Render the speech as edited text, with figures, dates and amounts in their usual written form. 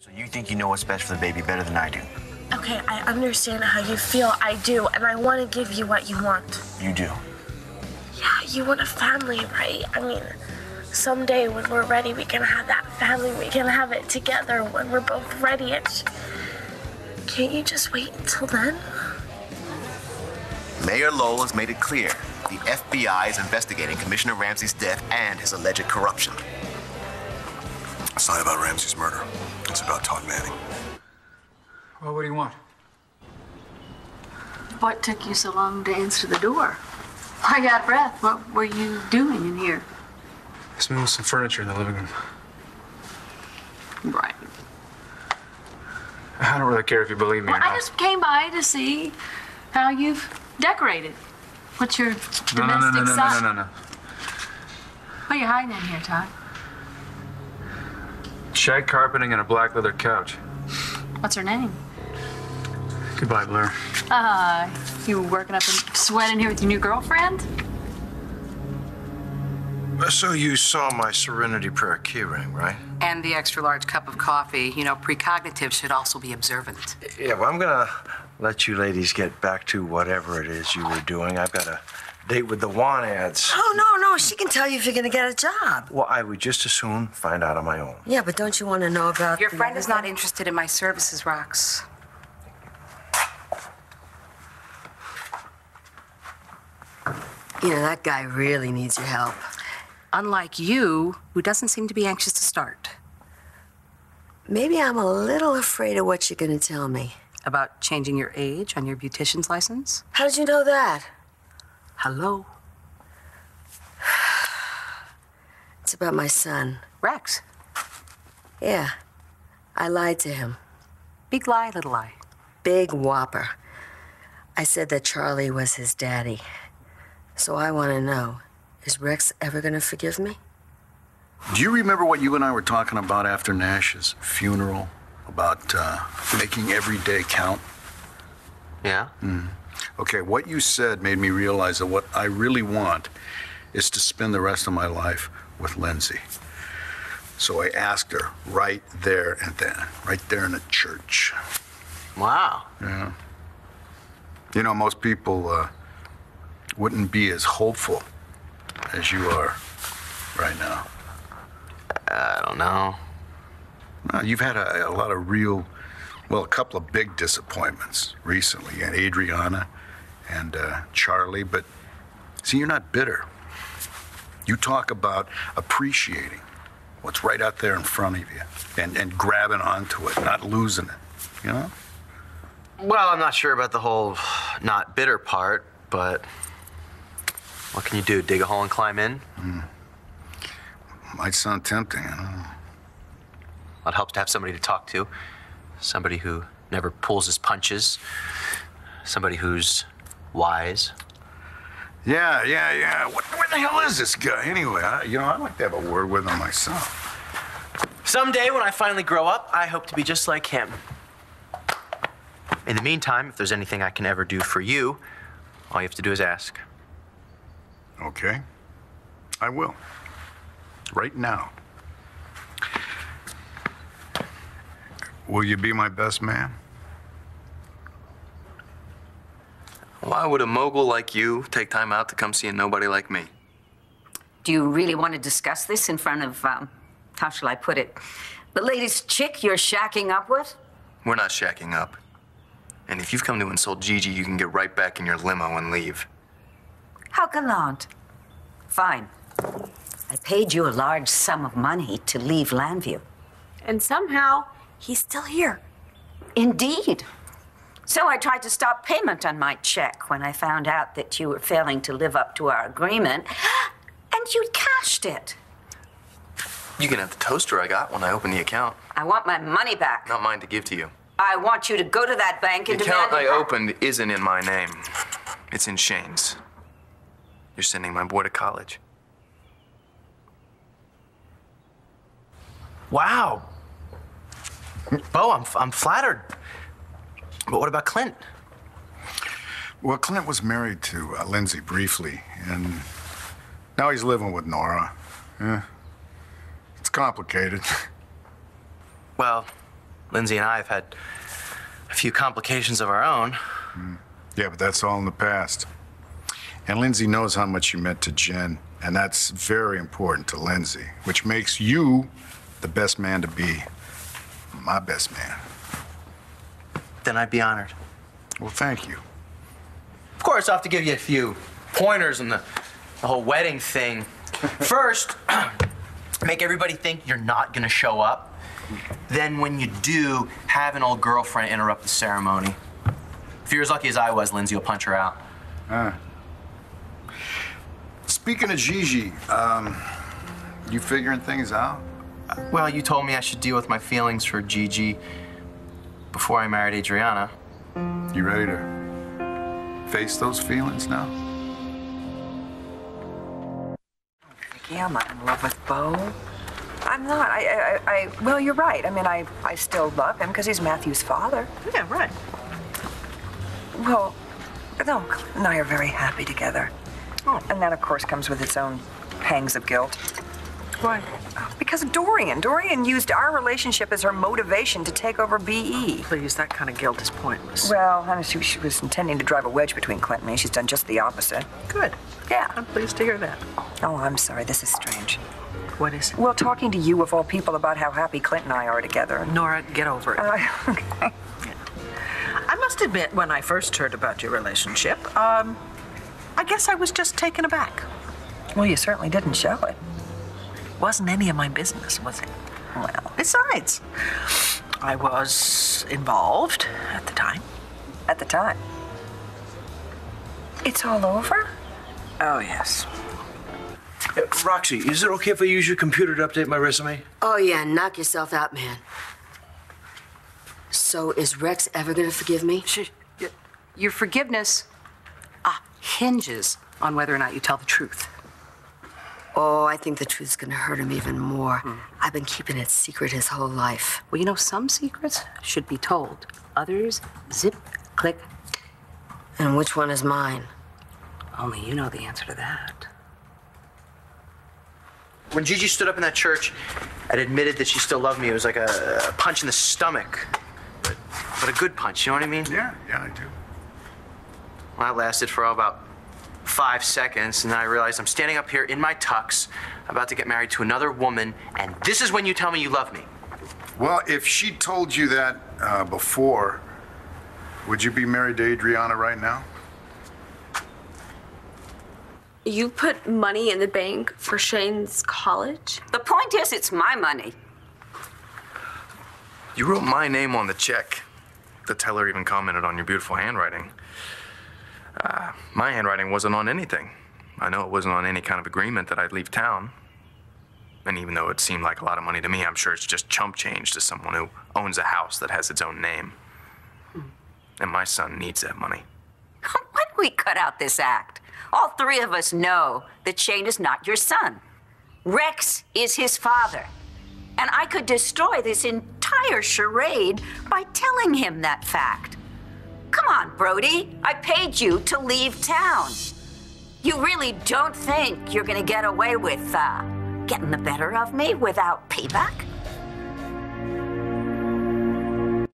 So you think you know what's best for the baby better than I do? Okay, I understand how you feel. I do, and I want to give you what you want. You do? Yeah, you want a family, right? I mean, someday when we're ready, we can have that family. We can have it together when we're both ready. Can't you just wait until then? Mayor Lowell has made it clear the FBI is investigating Commissioner Ramsey's death and his alleged corruption. It's not about Ramsey's murder. It's about Todd Manning. Well, what do you want? What took you so long to answer the door? I got breath. What were you doing in here? Just moving some furniture in the living room. Right. I don't really care if you believe me or not. I just came by to see how you've decorated. What's your domestic side? No. What are you hiding in here, Todd? Shag carpeting and a black leather couch. What's her name? Goodbye, Blair. You were working up a sweat in here with your new girlfriend? So you saw my Serenity Prayer keyring, right? And the extra large cup of coffee. You know, precognitive should also be observant. Yeah, well, I'm gonna let you ladies get back to whatever it is you were doing. I've got a date with the want ads. Oh, no. She can tell you if you're gonna get a job. Well, I would just as soon find out on my own. Yeah, but don't you want to know about Your friend is not interested in my services, Rox. You know, that guy really needs your help. Unlike you, who doesn't seem to be anxious to start. Maybe I'm a little afraid of what you're gonna tell me. About changing your age on your beautician's license? How did you know that? Hello? It's about my son. Rex. Yeah, I lied to him. Big lie, little lie. Big whopper. I said that Charlie was his daddy. So I want to know, is Rex ever going to forgive me? Do you remember what you and I were talking about after Nash's funeral? About making every day count? Yeah? Okay, what you said made me realize that what I really want is to spend the rest of my life with Lindsay. So I asked her right there and then, right there in the church. Wow. Yeah. You know, most people wouldn't be as hopeful as you are right now. I don't know. Well, you've had a lot of real, well, a couple of big disappointments recently. You had Adriana and Charlie, but see, you're not bitter. You talk about appreciating what's right out there in front of you and grabbing onto it, not losing it, you know? Well, I'm not sure about the whole not bitter part, but what can you do? Dig a hole and climb in? Might sound tempting, I don't know. It helps to have somebody to talk to. Somebody who never pulls his punches. Somebody who's wise. Yeah. What the hell is this guy anyway? I'd like to have a word with him myself. Someday when I finally grow up, I hope to be just like him. In the meantime, if there's anything I can ever do for you, all you have to do is ask. Okay. I will. Right now. Will you be my best man? Why would a mogul like you take time out to come see a nobody like me? Do you really want to discuss this in front of, how shall I put it, the latest chick you're shacking up with? We're not shacking up. And if you've come to insult Gigi, you can get right back in your limo and leave. How gallant. Fine. I paid you a large sum of money to leave Llanview. And somehow, he's still here. Indeed. So I tried to stop payment on my check when I found out that you were failing to live up to our agreement, and you'd cashed it. You can have the toaster I got when I opened the account. I want my money back. Not mine to give to you. I want you to go to that bank and The account demand... I opened isn't in my name. It's in Shane's. You're sending my boy to college. Wow. Bo, I'm flattered. But what about Clint? Well, Clint was married to Lindsay briefly, and now he's living with Nora. Yeah. It's complicated. Well, Lindsay and I have had a few complications of our own. Yeah, but that's all in the past. And Lindsay knows how much you meant to Jen, and that's very important to Lindsay, which makes you the best man to be my best man. Then I'd be honored. Well, thank you. Of course, I'll have to give you a few pointers on the whole wedding thing. First, make everybody think you're not gonna show up. Then when you do, have an old girlfriend interrupt the ceremony. If you're as lucky as I was, Lindsay will punch her out. Speaking of Gigi, you figuring things out? Well, you told me I should deal with my feelings for Gigi before I married Adriana. You ready to face those feelings now? Vicky, I'm not in love with Beau. I'm not. Well, you're right. I mean, I still love him because he's Matthew's father. Yeah, right. Well, no, Clint and I are very happy together. Oh. And that, of course, comes with its own pangs of guilt. Why? Because of Dorian. Dorian used our relationship as her motivation to take over BE. Please, that kind of guilt is pointless. Well, honestly, she was intending to drive a wedge between Clint and me. She's done just the opposite. Good. Yeah. I'm pleased to hear that. Oh, I'm sorry. This is strange. What is it? Well, talking to you, of all people, about how happy Clint and I are together. Nora, get over it. Okay. Yeah. I must admit, when I first heard about your relationship, I guess I was just taken aback. Well, you certainly didn't show it. Wasn't any of my business, was it? Well. Besides, I was involved at the time. At the time? It's all over? Oh, yes. Roxy, is it okay if I use your computer to update my resume? Oh, yeah, knock yourself out, man. So is Rex ever gonna forgive me? Your forgiveness hinges on whether or not you tell the truth. Oh, I think the truth's gonna hurt him even more. I've been keeping it secret his whole life. Well, you know, some secrets should be told. Others, zip, click. And which one is mine? Only you know the answer to that. When Gigi stood up in that church and admitted that she still loved me, it was like a punch in the stomach. But a good punch, you know what I mean? Yeah, I do. Well, that lasted for about 5 seconds, and then I realized I'm standing up here in my tux, about to get married to another woman, and this is when you tell me you love me. Well, if she told you that before, would you be married to Adriana right now? You put money in the bank for Shane's college? The point is, it's my money. You wrote my name on the check. The teller even commented on your beautiful handwriting. My handwriting wasn't on anything. I know it wasn't on any kind of agreement that I'd leave town. And even though it seemed like a lot of money to me, I'm sure it's just chump change to someone who owns a house that has its own name. And my son needs that money. Why don't we cut out this act? All three of us know that Shane is not your son. Rex is his father. And I could destroy this entire charade by telling him that fact. Come on, Brody. I paid you to leave town. You really don't think you're gonna get away with getting the better of me without payback?